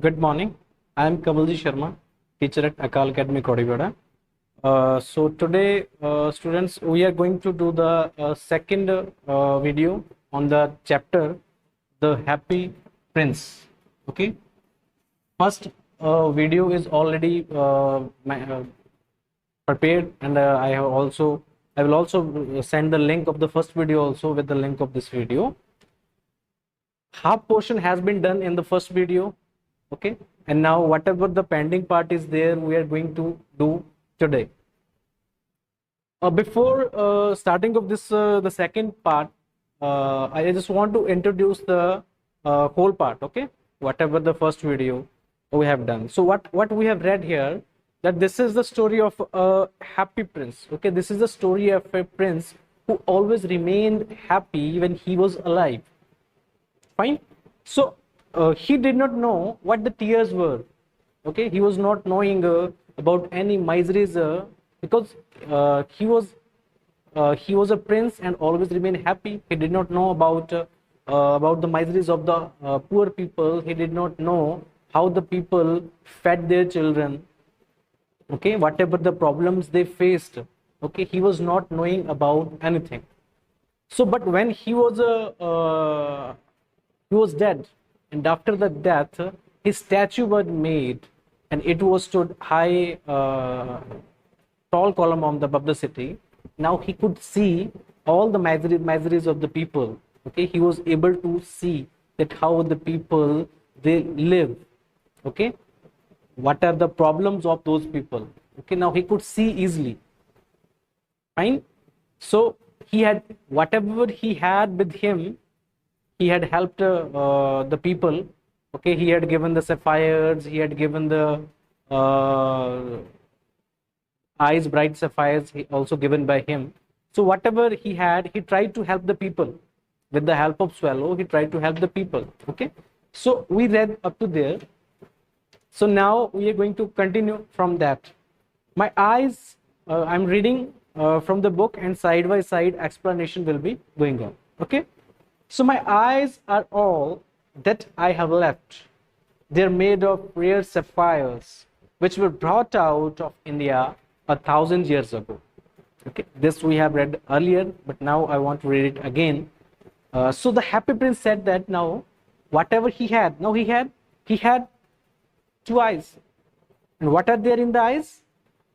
Good morning. I am Kamalji Sharma, teacher at Akal Academy, Kodivada. So today, students, we are going to do the second video on the chapter, The Happy Prince. Okay. First video is already prepared, and I will also send the link of the first video also with the link of this video. Half portion has been done in the first video, okay, and now whatever the pending part is there, we are going to do today. Before starting of this the second part, I just want to introduce the whole part, okay, whatever the first video we have done. So what we have read here, that this is the story of a happy prince, okay. This is the story of a prince who always remained happy when he was alive. Fine. So he did not know what the tears were, okay. He was not knowing about any miseries, because he was a prince and always remained happy. He did not know about the miseries of the poor people. He did not know how the people fed their children, okay, whatever the problems they faced, okay. He was not knowing about anything. So but when he was dead, and after the death his statue was made, and it was stood high, tall column on the above the city. Now he could see all the miseries of the people, okay. He was able to see that how the people they live, okay, what are the problems of those people, okay. Now he could see easily. Fine. So he had whatever he had with him, he had helped the people, okay. He had given the sapphires, he had given the eyes bright sapphires, he also given by him. So whatever he had, he tried to help the people. With the help of swallow, he tried to help the people, okay. So we read up to there. So now we are going to continue from that. My eyes, I'm reading from the book, and side by side explanation will be going on, okay. So my eyes are all that I have left. They're made of rare sapphires, which were brought out of India 1,000 years ago. Okay, this we have read earlier, but now I want to read it again. So the happy prince said that now, whatever he had, now he had two eyes, and what are there in the eyes?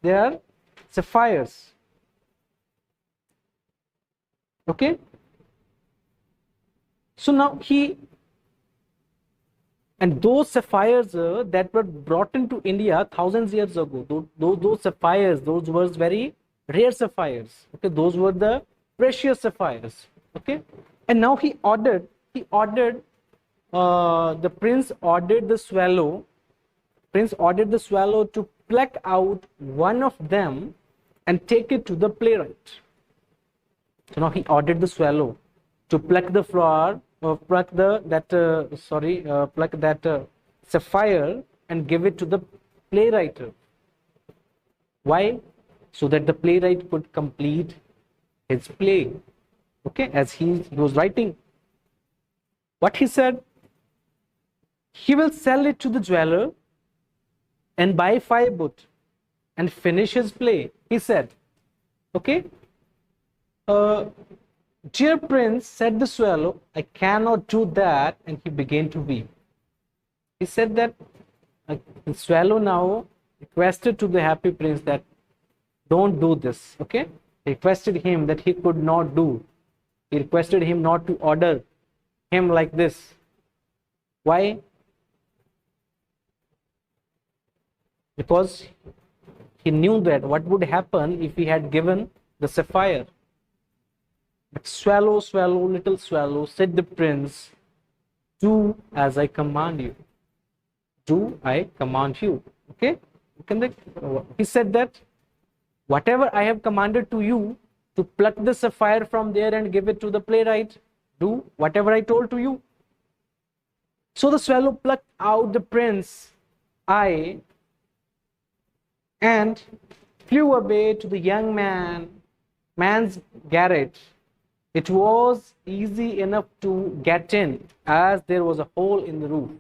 There are sapphires. Okay. So now and those sapphires that were brought into India thousands years ago, those sapphires, those were very rare sapphires, okay. Those were the precious sapphires, okay. And now the prince ordered the swallow to pluck out one of them and take it to the playwright. So now he ordered the swallow to pluck the flower, pluck that sapphire and give it to the playwright. Why? So that the playwright could complete his play, okay, as he was writing. What he said? He will sell it to the jeweler and buy 5 boots and finish his play, he said, okay. Dear prince, said the swallow, I cannot do that, and he began to weep. He said that the swallow now requested to the happy prince that don't do this, okay. He requested him that he could not do. He requested him not to order him like this. Why? Because he knew that what would happen if he had given the sapphire. But swallow, swallow, little swallow, said the prince, do as I command you. Do I command you, okay. He said that whatever I have commanded to you, to pluck the sapphire from there and give it to the playwright, do whatever I told to you. So the swallow plucked out the prince's eye and flew away to the young man's garret. It was easy enough to get in, as there was a hole in the roof.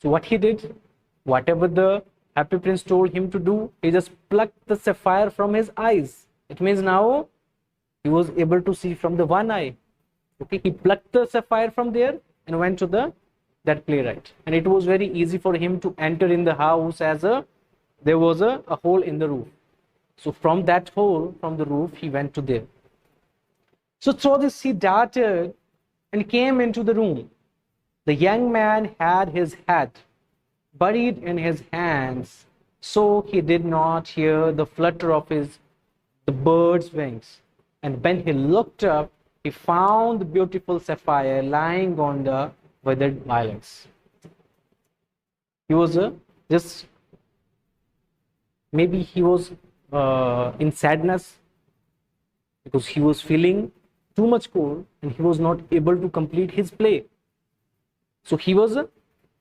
So what he did, whatever the Happy Prince told him to do, he just plucked the sapphire from his eyes. It means now he was able to see from the one eye. Okay, he plucked the sapphire from there and went to that playwright, and it was very easy for him to enter in the house, as there was a hole in the roof. So from that hole, from the roof, he went to there. So through this he darted and came into the room. The young man had his head buried in his hands, so he did not hear the flutter of the bird's wings. And when he looked up, he found the beautiful sapphire lying on the withered violets. He was just, maybe he was in sadness, because he was feeling too much cold and he was not able to complete his play. So he was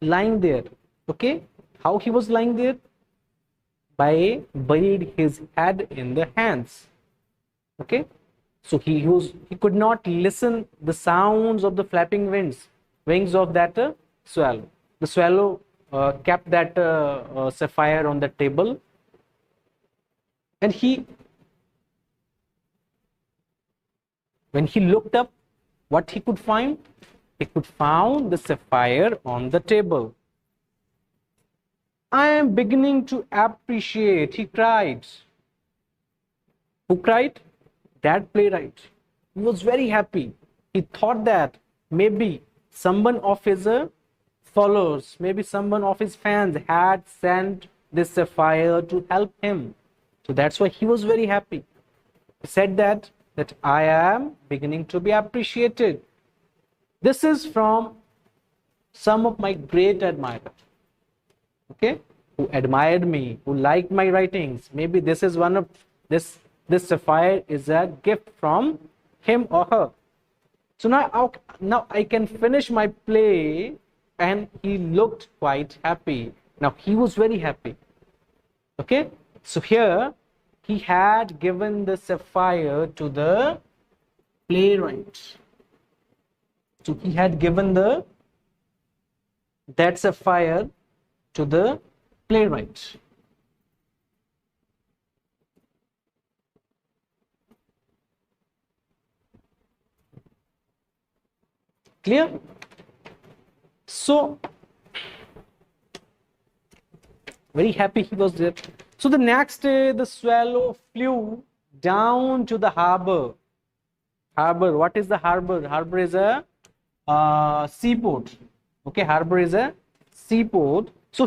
lying there. Okay, how he was lying there? By buried his head in the hands. Okay, so he could not listen the sounds of the flapping wings of that swallow. The swallow kept that sapphire on the table, and when he looked up, what he could find? He could find the sapphire on the table. I am beginning to appreciate, he cried. Who cried? That playwright. He was very happy. He thought that maybe someone of his followers, maybe someone of his fans had sent this sapphire to help him. So that's why he was very happy. He said that I am beginning to be appreciated. This is from some of my great admirers. Okay, who admired me, who liked my writings. Maybe this is one of this sapphire is a gift from him or her. So now I can finish my play, and he looked quite happy. Now he was very happy. Okay, so here he had given the sapphire to the playwright. So he had given that sapphire to the playwright. Clear? So very happy he was there. So the next day, the swallow flew down to the harbor. Harbor, what is the harbor? Harbor is a seaport. Okay, harbor is a seaport. So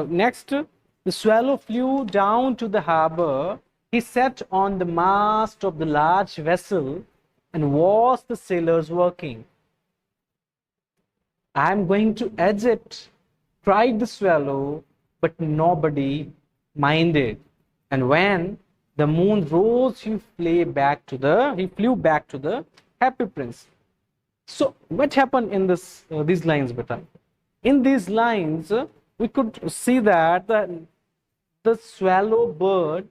next, the swallow flew down to the harbor. He sat on the mast of the large vessel and watched the sailors working. I am going to Egypt, cried the swallow, but nobody minded. And when the moon rose, he flew back to the Happy Prince. So what happened in these lines, beta? In these lines, we could see that the swallow bird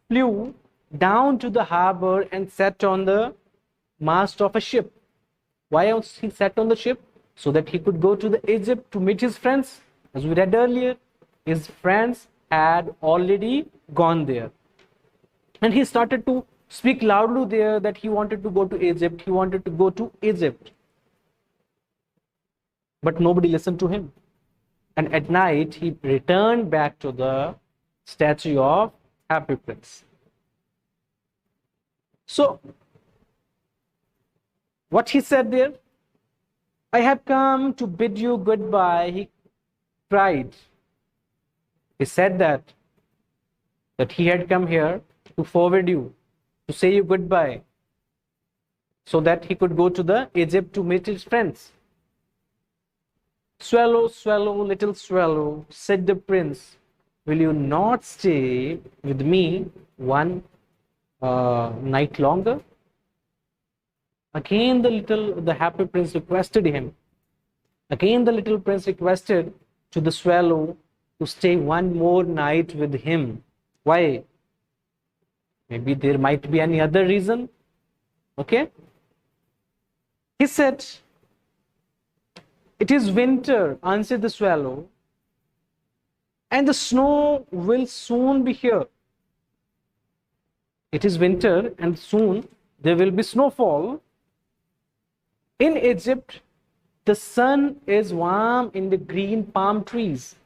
flew down to the harbor and sat on the mast of a ship. Why else he sat on the ship? So that he could go to the Egypt to meet his friends. As we read earlier, his friends had already gone there. And he started to speak loudly there that he wanted to go to Egypt. He wanted to go to Egypt. But nobody listened to him. And at night, he returned back to the statue of Happy Prince. So, what he said there? I have come to bid you goodbye, he cried. He said that he had come here to forward you, to say you goodbye, so that he could go to the Egypt to meet his friends. Swallow, swallow, little swallow, said the prince, will you not stay with me one night longer? Again, the Happy Prince requested him. Again, the little prince requested to the swallow to stay one more night with him. Why? Maybe there might be any other reason. Okay? He said, It is winter, answered the swallow, and the snow will soon be here. It is winter, and soon there will be snowfall. In Egypt, the sun is warm in the green palm trees,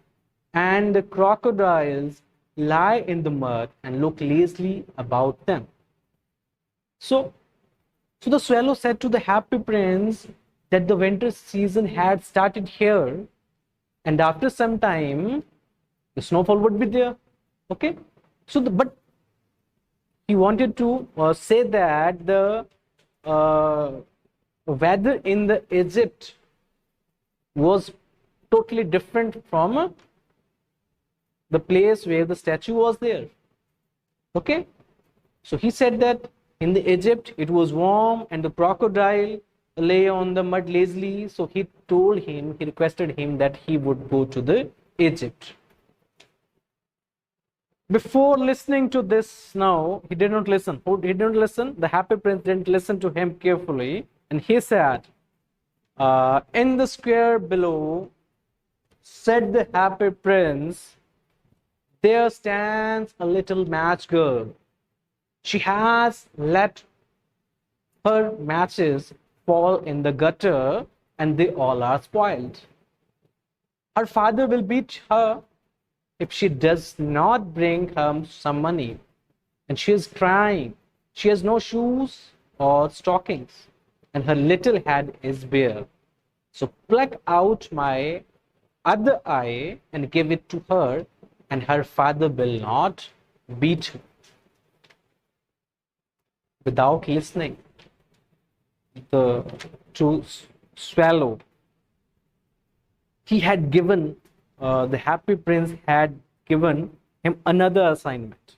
and the crocodiles lie in the mud and look lazily about them. So the swallow said to the happy prince that the winter season had started here, and after some time, the snowfall would be there. Okay, but he wanted to say that the weather in the Egypt was totally different from the place where the statue was there. Okay, so he said that in the Egypt it was warm and the crocodile lay on the mud lazily. So he requested him that he would go to the Egypt. Before listening to this, now he did not listen. He didn't listen. The happy prince didn't listen to him carefully, and he said, in the square below, said the happy prince, there stands a little match girl. She has let her matches fall in the gutter, and they all are spoiled. Her father will beat her if she does not bring home some money. And she is crying. She has no shoes or stockings, and her little head is bare. So pluck out my other eye and give it to her, and her father will not beat her. Without listening, the swallow, he had given, the happy prince had given him another assignment.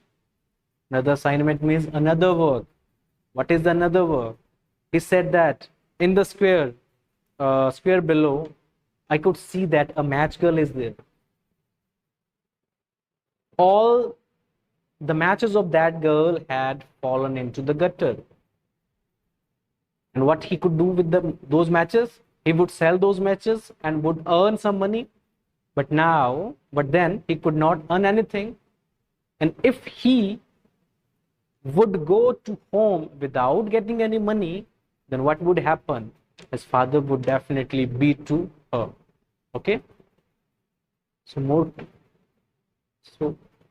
Another assignment means another work. What is another work? He said that in the square below, I could see that a match girl is there. All the matches of that girl had fallen into the gutter. And what he could do with those matches? He would sell those matches and would earn some money. But then he could not earn anything. And if he would go to home without getting any money, then what would happen? His father would definitely beat to her. Okay? So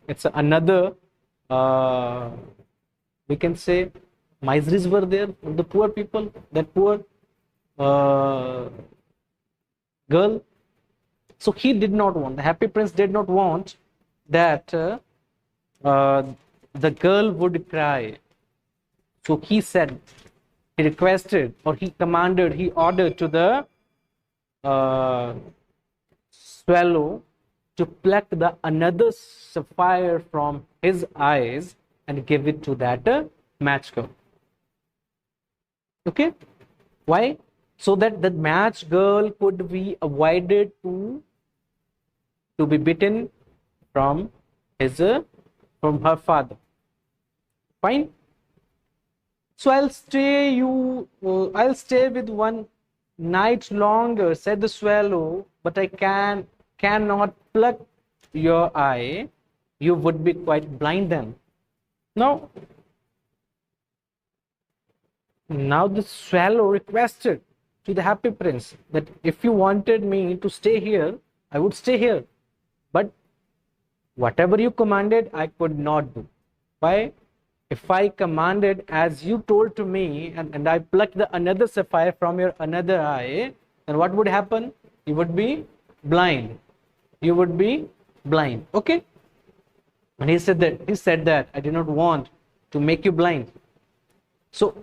it's another, we can say, miseries were there of the poor people, that poor girl. So he did not want, the happy prince did not want that the girl would cry. So he said, he requested, or he commanded, he ordered to the swallow to pluck another sapphire from his eyes and give it to that match girl. Okay, why? So that the match girl could be avoided to be bitten from her father. Fine. So I'll stay with one night longer, said the swallow, but I cannot pluck your eye. You would be quite blind then. Now the swallow requested to the happy prince that if you wanted me to stay here, I would stay here. But whatever you commanded, I could not do. Why? If I commanded as you told to me, and I plucked another sapphire from your another eye, then what would happen? You would be blind. You would be blind. Okay? And he said that I did not want to make you blind. So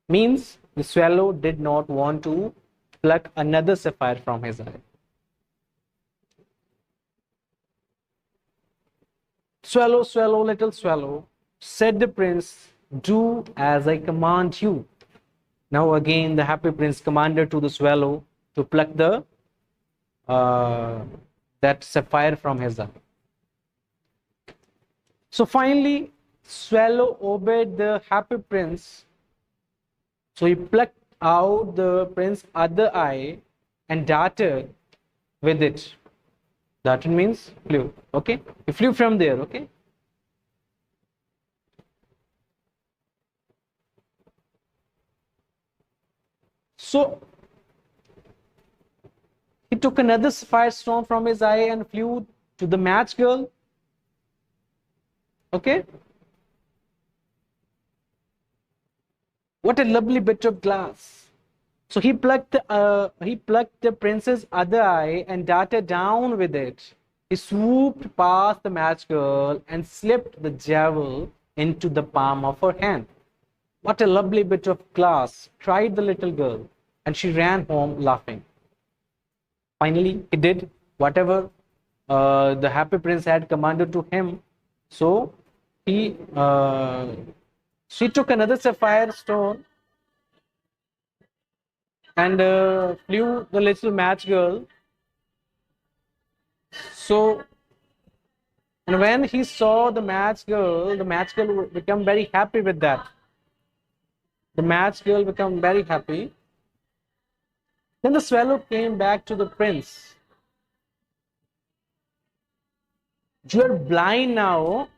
means the swallow did not want to pluck another sapphire from his eye. Swallow, swallow, little swallow, said the prince, do as I command you. Now again the happy prince commanded to the swallow to pluck that sapphire from his eye. So finally, swallow obeyed the happy prince. So he plucked out the prince's other eye and darted with it. Darted means flew. Okay, he flew from there. Okay. So he took another sapphire stone from his eye and flew to the match girl. Okay. What a lovely bit of glass. So he plucked the prince's other eye and darted down with it. He swooped past the match girl and slipped the jewel into the palm of her hand. What a lovely bit of glass, cried the little girl, and she ran home laughing. Finally, he did whatever the happy prince had commanded to him. So she took another sapphire stone and flew the little match girl. So, and when he saw the match girl would become very happy with that. The match girl became very happy. Then the swallow came back to the prince. You are blind now,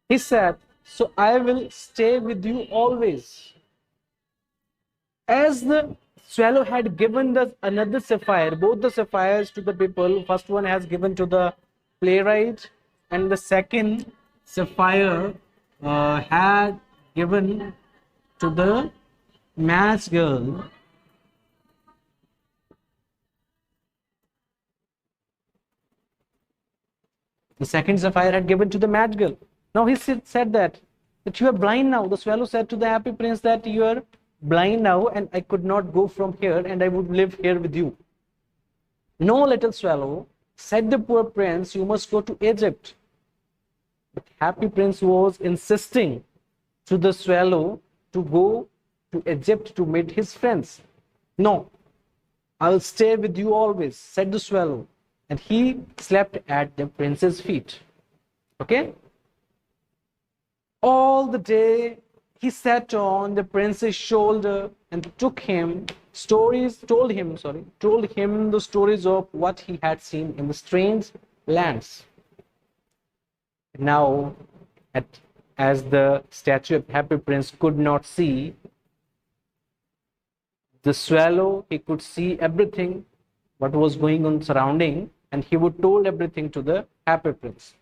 he said, so I will stay with you always. As the swallow had given another sapphire, both the sapphires to the people, first one has given to the playwright, and the second sapphire had given to the match girl. The second sapphire had given to the match girl. Now he said that you are blind now. The swallow said to the happy prince that you are blind now and I could not go from here and I would live here with you. No, little swallow, said the poor prince, you must go to Egypt. But happy prince was insisting to the swallow to go to Egypt to meet his friends. No, I will stay with you always, said the swallow. And he slept at the prince's feet. Okay? All the day he sat on the prince's shoulder and told him the stories of what he had seen in the strange lands. Now, as the statue of Happy Prince could not see, the swallow, he could see everything, what was going on surrounding, and he would told everything to the Happy Prince.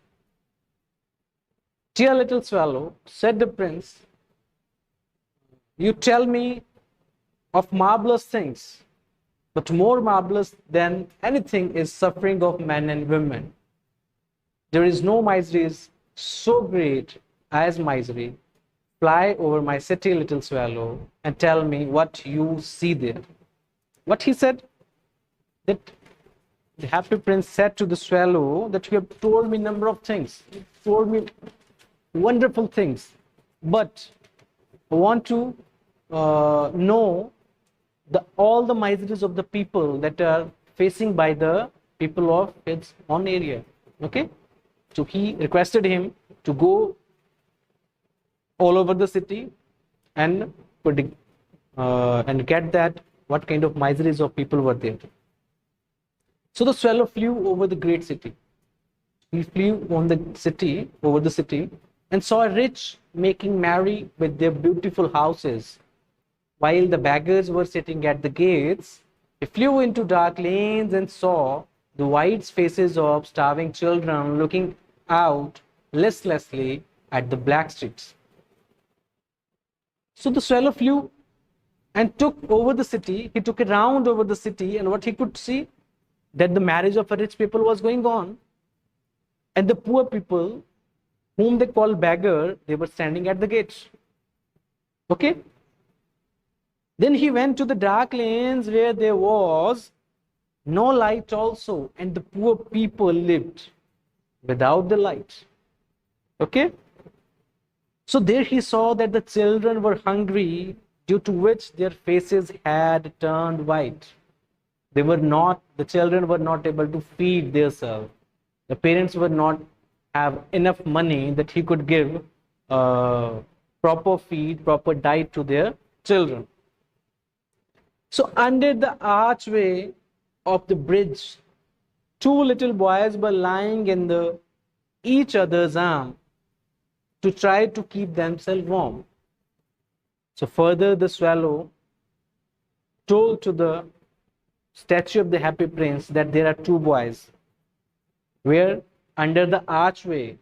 Dear little swallow, said the prince, you tell me of marvelous things, but more marvelous than anything is suffering of men and women. There is no misery so great as misery. Fly over my city, little swallow, and tell me what you see there. What he said? That the happy prince said to the swallow that you have told me a number of things. You told me wonderful things, but I want to know all the miseries of the people that are facing by the people of his own area. Okay, so he requested him to go all over the city and get that what kind of miseries of people were there. So the swallow flew over the great city. He flew over the city, and saw a rich making merry with their beautiful houses. While the beggars were sitting at the gates, he flew into dark lanes and saw the white faces of starving children looking out listlessly at the black streets. So the swallow flew and took over the city. He took a round over the city, and what he could see, that the marriage of a rich people was going on, and the poor people, whom they call beggar, they were standing at the gates. Okay? Then he went to the dark lanes where there was no light also, and the poor people lived without the light. Okay? So there he saw that the children were hungry, due to which their faces had turned white. The children were not able to feed themselves. The parents were not have enough money that he could give proper diet to their children. So under the archway of the bridge, two little boys were lying in each other's arm to try to keep themselves warm. So further, the swallow told to the statue of the happy prince that there are two boys where under the archway,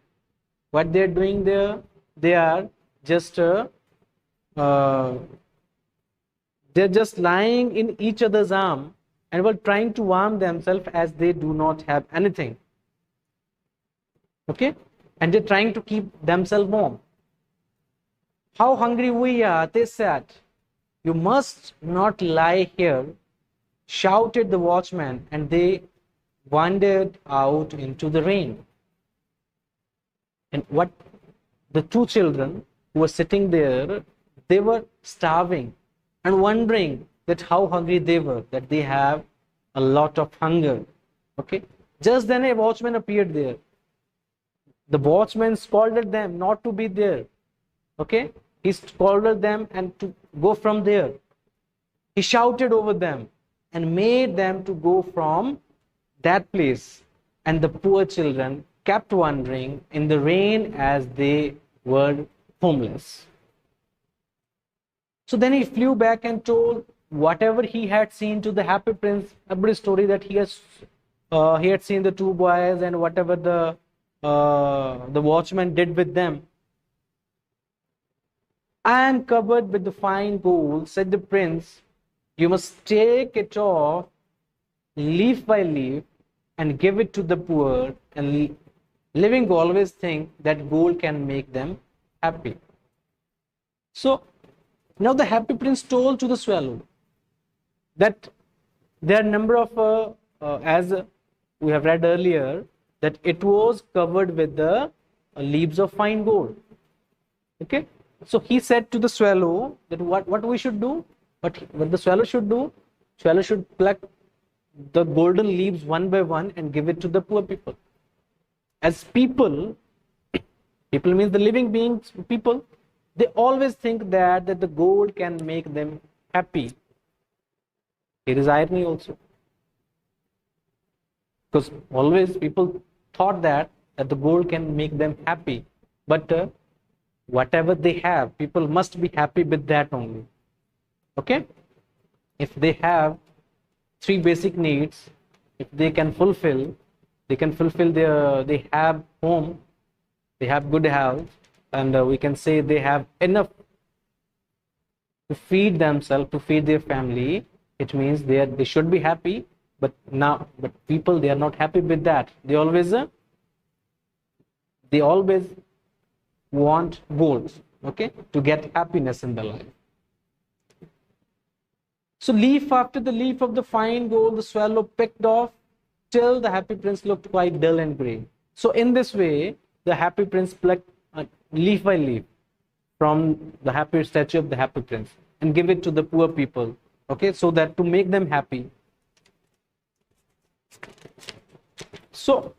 what they're doing there, they are just uh, they're just lying in each other's arm and were trying to warm themselves as they do not have anything. Okay, and they're trying to keep themselves warm. How hungry we are, they said. You must not lie here, shouted the watchman, and they wandered out into the rain. And what the two children who were sitting there, they were starving and wondering that how hungry they were, that they have a lot of hunger. Okay, just then a watchman appeared there. The watchman scolded them not to be there. Okay, he scolded them and to go from there. He shouted over them and made them to go from that place. And the poor children kept wandering in the rain as they were homeless. So then he flew back and told whatever he had seen to the happy prince, every story that he had seen the two boys and whatever the watchman did with them. I am covered with the fine gold, said the prince. You must take it off leaf by leaf and give it to the poor, and living always think that gold can make them happy. So now the happy prince told to the swallow that there are a number of, as we have read earlier, that it was covered with the leaves of fine gold. Okay, so he said to the swallow that what we should do, what the swallow should do, swallow should pluck the golden leaves one by one and give it to the poor people. As people means the living beings, people, they always think that the gold can make them happy. Here is irony also, because always people thought that the gold can make them happy, but whatever they have, people must be happy with that only. Okay, if they have three basic needs, if they can fulfill they have home, they have good health, and we can say they have enough to feed themselves, to feed their family, it means they should be happy. But people, they are not happy with that. They always want gold, okay, to get happiness in their life. So leaf after the leaf of the fine gold the swallow picked off till the happy prince looked quite dull and grey. So in this way, the happy prince plucked leaf by leaf from the happy statue of the happy prince and give it to the poor people, okay, so that to make them happy. So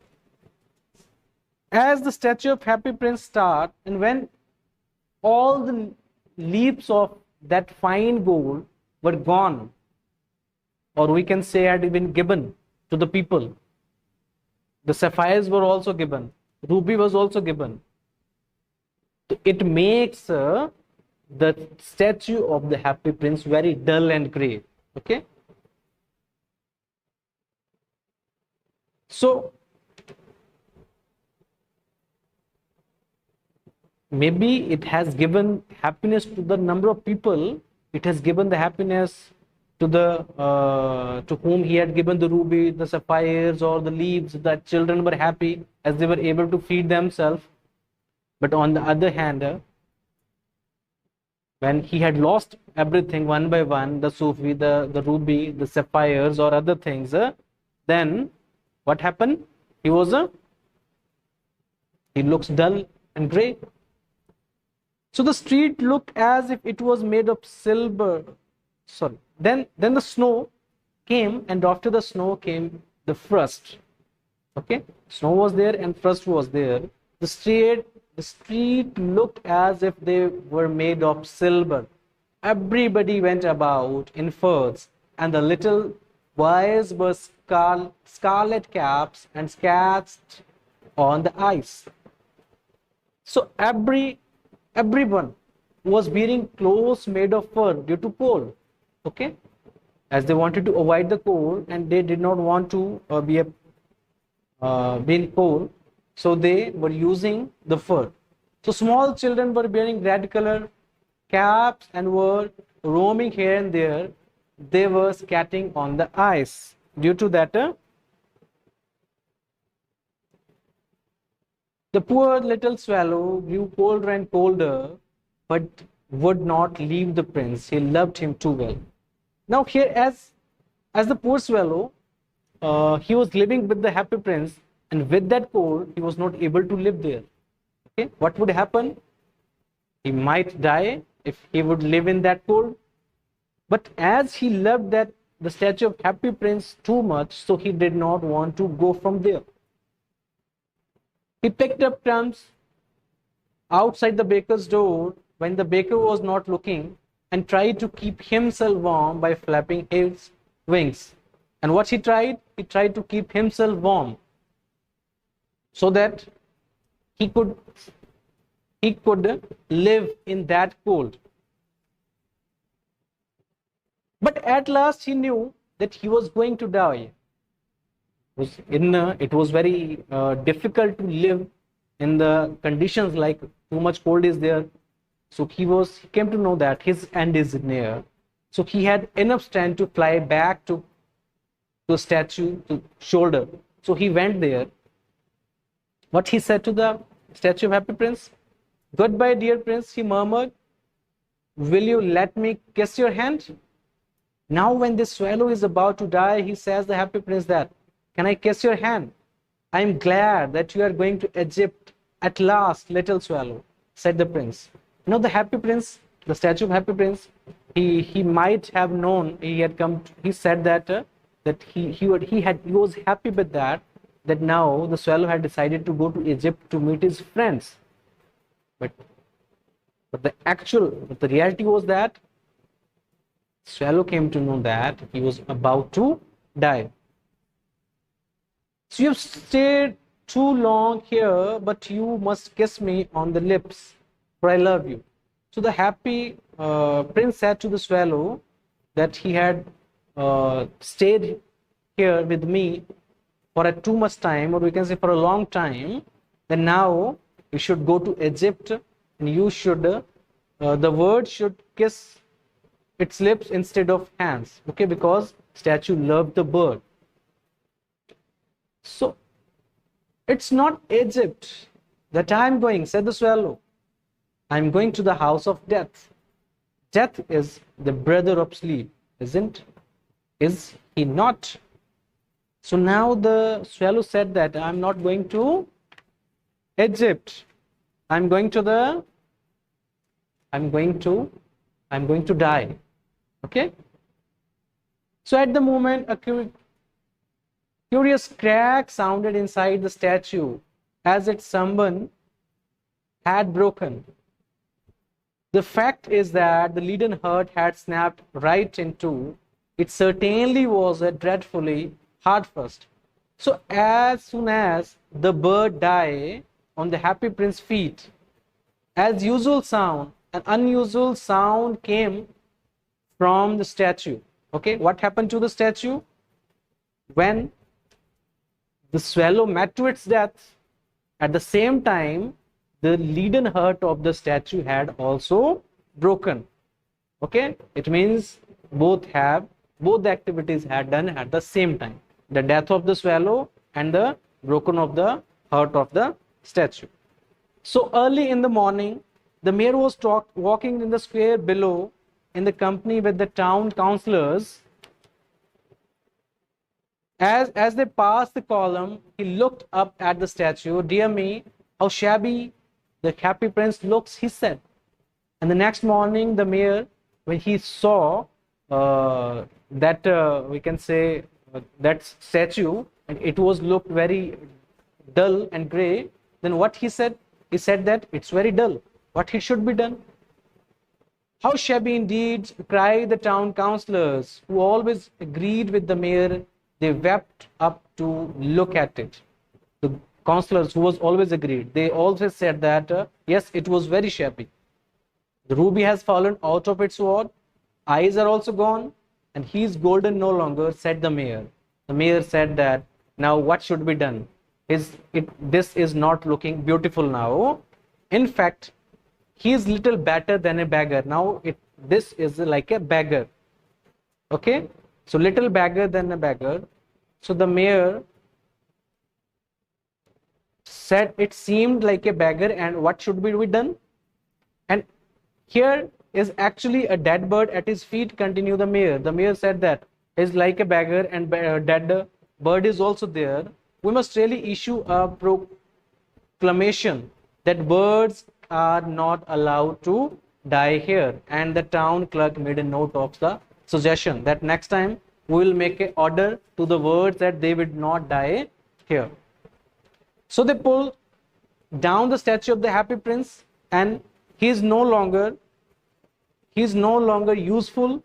as the statue of happy prince start, and when all the leaves of that fine gold were gone, or we can say had been given to the people, the sapphires were also given, ruby was also given. It makes the statue of the happy prince very dull and grey. Okay, so maybe it has given happiness to the number of people. It has given the happiness to to whom he had given the ruby, the sapphires, or the leaves. That children were happy as they were able to feed themselves. But on the other hand, when he had lost everything one by one, the Sufi, the ruby, the sapphires, or other things, then what happened? He looks dull and grey. So the street looked as if it was made of silver. Sorry. Then the snow came, and after the snow came the frost. Okay, snow was there and frost was there. The street looked as if they were made of silver. Everybody went about in furs and the little boys were scarlet caps and scratched on the ice. So everyone was wearing clothes made of fur due to cold. Okay, as they wanted to avoid the cold and they did not want to be in cold, so they were using the fur. So small children were wearing red color caps and were roaming here and there. They were skating on the ice. Due to that, the poor little swallow grew colder and colder, but would not leave the prince. He loved him too well. Now here, as the poor swallow, he was living with the happy prince, and with that cold, he was not able to live there. Okay, what would happen? He might die if he would live in that cold. But as he loved the statue of happy prince too much, so he did not want to go from there. He picked up crumbs outside the baker's door when the baker was not looking and tried to keep himself warm by flapping his wings. And what he tried? He tried to keep himself warm so that he could live in that cold. But at last he knew that he was going to die. It was very difficult to live in the conditions like too much cold is there. So he came to know that his end is near. So he had enough strength to fly back to the statue to shoulder. So he went there. What he said to the statue of happy prince? "Goodbye, dear prince," he murmured. "Will you let me kiss your hand?" Now when this swallow is about to die, he says the happy prince that, "Can I kiss your hand? I am glad that you are going to Egypt at last, little swallow," said the prince. Now the happy prince, the statue of happy prince, he might have known he had come. He said that he was happy with that now the swallow had decided to go to Egypt to meet his friends. But the reality was that swallow came to know that he was about to die. "So you've stayed too long here, but you must kiss me on the lips, for I love you." So the happy prince said to the swallow that he had stayed here with me for too much time, or we can say for a long time, then now you should go to Egypt and you should, the bird should kiss its lips instead of hands, okay, because statue loved the bird. "So it's not Egypt that I'm going," said the swallow. "I'm going to the house of death. Death is the brother of sleep, is he not?" So now the swallow said that I'm not going to Egypt. I'm going to die. Okay. So at the moment, a curious crack sounded inside the statue, as if someone had broken. The fact is that the leaden heart had snapped right in two. It certainly was a dreadfully hard first. So as soon as the bird died on the happy prince's feet, as usual sound, an unusual sound came from the statue. Okay, what happened to the statue? When the swallow met to its death, at the same time, the leaden heart of the statue had also broken. Okay, it means both the activities had done at the same time. The death of the swallow and the broken of the heart of the statue. So early in the morning, the mayor was walking in the square below in the company with the town councillors. As they passed the column, he looked up at the statue. "Dear me, how shabby the happy prince looks," he said. And the next morning, the mayor, when he saw we can say that statue, and it was looked very dull and gray, then what he said? He said that it's very dull. What he should be done? How shabby indeed, cried the town councillors, who always agreed with the mayor. They wept up to look at it. The councillors who was always agreed, they always said that, yes, it was very shabby. The ruby has fallen out of its sword, eyes are also gone, and he is golden no longer, said the mayor. The mayor said that, now what should be done? This is not looking beautiful now. In fact, he is little better than a beggar. Now this is like a beggar. Okay, so little beggar than a beggar. So the mayor said it seemed like a beggar, and what should be done? And here is actually a dead bird at his feet, continue the mayor. The mayor said that is like a beggar, and dead bird is also there. We must really issue a proclamation that birds are not allowed to die here. And the town clerk made a note of the suggestion that next time we will make an order to the birds that they would not die here. So they pull down the statue of the Happy Prince, and he is no longer useful.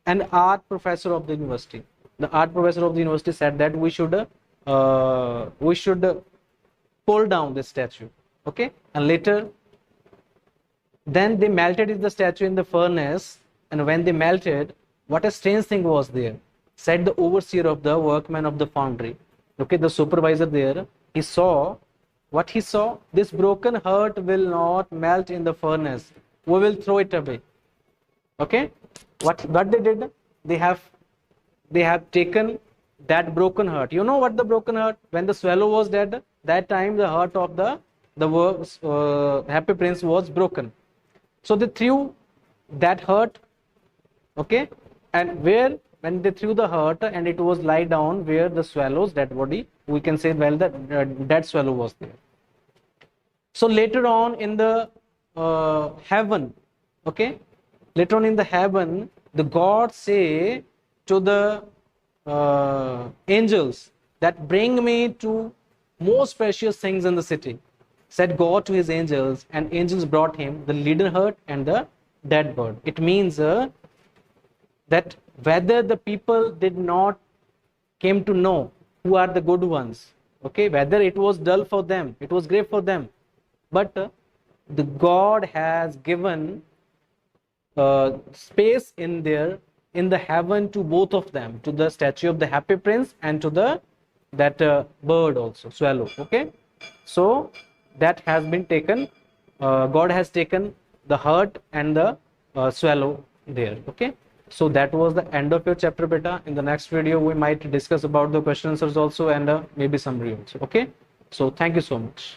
An art professor of the university, said that we should pull down this statue. Okay, and later then they melted the statue in the furnace, and when they melted, what a strange thing was there, said the overseer of the workmen of the foundry. Okay, the supervisor there, he saw what he saw. This broken heart will not melt in the furnace. We will throw it away. Okay, what they did? They have taken that broken heart. You know what the broken heart? When the swallow was dead, that time the heart of the Happy Prince was broken. So they threw that heart. Okay, and when they threw the heart, and it was lie down where the swallow's dead body, we can say, well, the dead swallow was there. So later on in the heaven, okay, later on in the heaven, the gods say to the angels that bring me to most precious things in the city. Said God to his angels, and angels brought him the leaden heart and the dead bird. It means that whether the people did not came to know who are the good ones, okay, whether it was dull for them, it was great for them, but the God has given space in the heaven to both of them, to the statue of the Happy Prince and to that bird also, swallow. Okay, so that has been taken. God has taken the heart and the swallow there. Okay, so that was the end of your chapter, beta. In the next video we might discuss about the question answers also, and maybe summary also. Okay, so thank you so much.